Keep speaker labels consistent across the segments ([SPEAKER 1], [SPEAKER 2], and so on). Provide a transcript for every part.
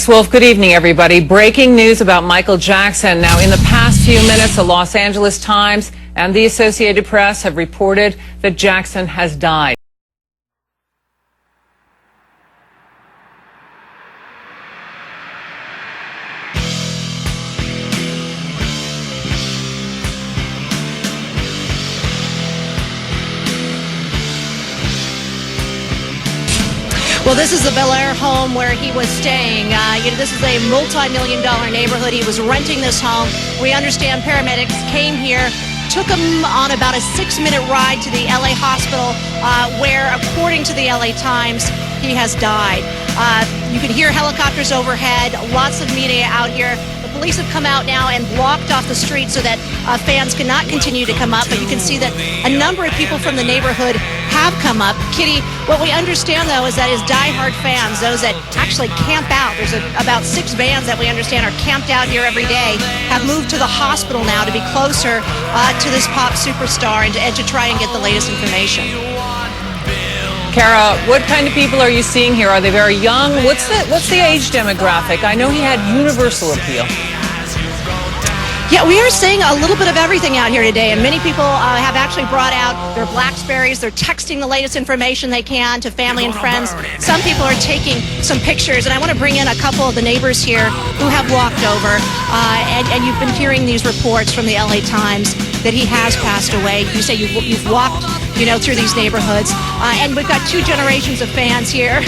[SPEAKER 1] Yes, well, good evening, everybody. Breaking news about Michael Jackson. Now, in the past few minutes, the Los Angeles Times and the Associated Press have reported that Jackson has died.
[SPEAKER 2] Well, this is the Bel Air home where he was staying. This is a multi-million-dollar neighborhood. He was renting this home. We understand paramedics came here, took him on about a 6-minute ride to the LA hospital, where, according to the LA Times, he has died. You can hear helicopters overhead, lots of media out here. The police have come out now and blocked off the street so that fans cannot continue to come up, but you can see that a number of people from the neighborhood have come up. Kitty, what we understand, though, is that his diehard fans, those that actually camp out, there's about 6 vans that we understand are camped out here every day, have moved to the hospital now to be closer to this pop superstar and to try and get the latest information.
[SPEAKER 1] Kara, what kind of people are you seeing here? Are they very young? What's the age demographic? I know he had universal appeal.
[SPEAKER 2] Yeah, we are seeing a little bit of everything out here today, and many people have actually brought out their Blackberries. They're texting the latest information they can to family and friends. Some people are taking some pictures, and I want to bring in a couple of the neighbors here who have walked over, and you've been hearing these reports from the LA Times that he has passed away. You say you've walked, through these neighborhoods, and we've got 2 generations of fans here.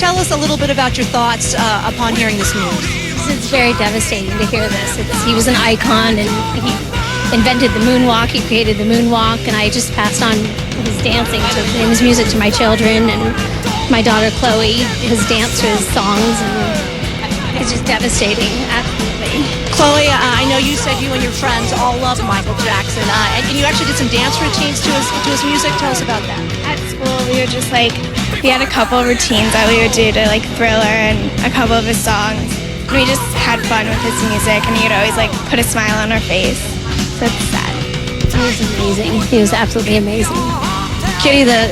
[SPEAKER 2] Tell us a little bit about your thoughts upon hearing this news.
[SPEAKER 3] It's very devastating to hear this. He was an icon, and he invented the moonwalk. He created the moonwalk, and I just passed on his dancing and his music to my children, and my daughter Chloe, his dance to his songs, and it's just devastating, absolutely.
[SPEAKER 2] Chloe, I know you said you and your friends all love Michael Jackson, and you actually did some dance routines to his music. Tell us about that.
[SPEAKER 4] At school, we were just we had a couple of routines that we would do to Thriller and a couple of his songs. We just had fun with his music, and he would always put a smile on our face. So it's sad.
[SPEAKER 3] He was amazing. He was absolutely amazing.
[SPEAKER 2] Kitty, the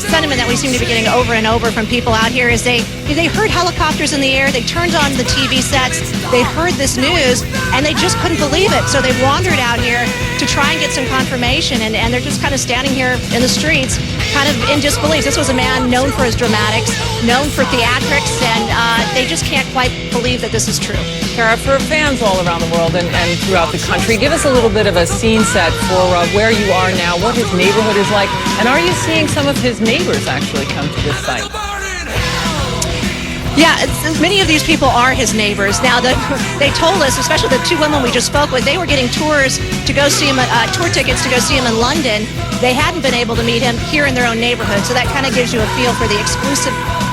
[SPEAKER 2] sentiment that we seem to be getting over and over from people out here is they heard helicopters in the air, they turned on the TV sets, they heard this news, and they just couldn't believe it. So they wandered out here to try and get some confirmation, and they're just kind of standing here in the streets, kind of in disbelief. This was a man known for his dramatics, known for theatrics, and they just can't quite believe that this is true.
[SPEAKER 1] Kara, for fans all around the world and throughout the country, give us a little bit of a scene set for where you are now, what his neighborhood is like, and are you seeing some of his neighbors actually come to this site?
[SPEAKER 2] Yeah, many of these people are his neighbors. Now, they told us, especially the 2 women we just spoke with, they were getting tours to go see him, tour tickets to go see him in London. They hadn't been able to meet him here in their own neighborhood, so that kind of gives you a feel for the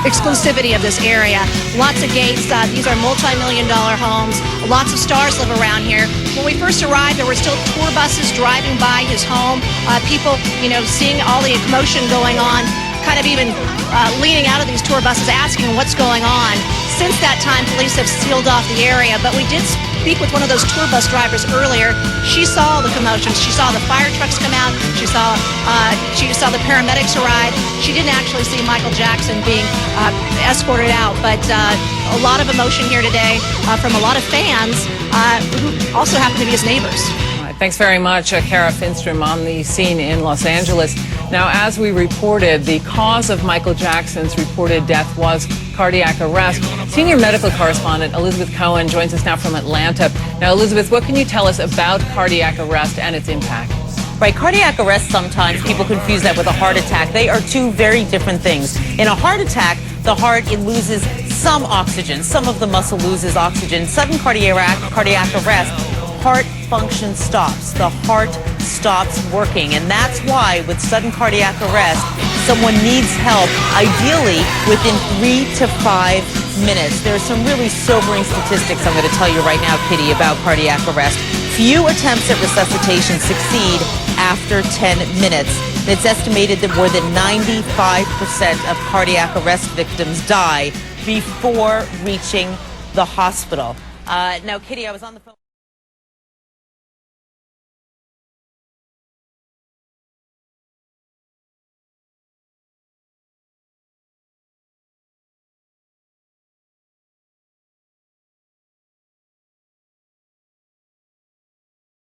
[SPEAKER 2] exclusivity of this area. Lots of gates. These are multi-million-dollar homes. Lots of stars live around here. When we first arrived, there were still tour buses driving by his home. People, seeing all the commotion going on, kind of even leaning out of these tour buses asking what's going on. Since that time, police have sealed off the area, but we did speak with one of those tour bus drivers earlier. She saw the commotions. She saw the fire trucks come out. She saw the paramedics arrive. She didn't actually see Michael Jackson being escorted out, but a lot of emotion here today from a lot of fans who also happen to be his neighbors.
[SPEAKER 1] Thanks very much, Kara Finstrom, on the scene in Los Angeles. Now, as we reported, the cause of Michael Jackson's reported death was cardiac arrest. Senior medical correspondent Elizabeth Cohen joins us now from Atlanta. Now, Elizabeth, what can you tell us about cardiac arrest and its impact?
[SPEAKER 5] Right, cardiac arrest, sometimes people confuse that with a heart attack. They are 2 very different things. In a heart attack, the heart, it loses some oxygen. Some of the muscle loses oxygen. Sudden cardiac arrest, heart function stops. The heart stops working, and that's why with sudden cardiac arrest, someone needs help, ideally within 3 to 5 minutes. There are some really sobering statistics I'm going to tell you right now, Kitty, about cardiac arrest. Few attempts at resuscitation succeed after 10 minutes. It's estimated that more than 95% of cardiac arrest victims die before reaching the hospital. Now, Kitty, I was on the phone.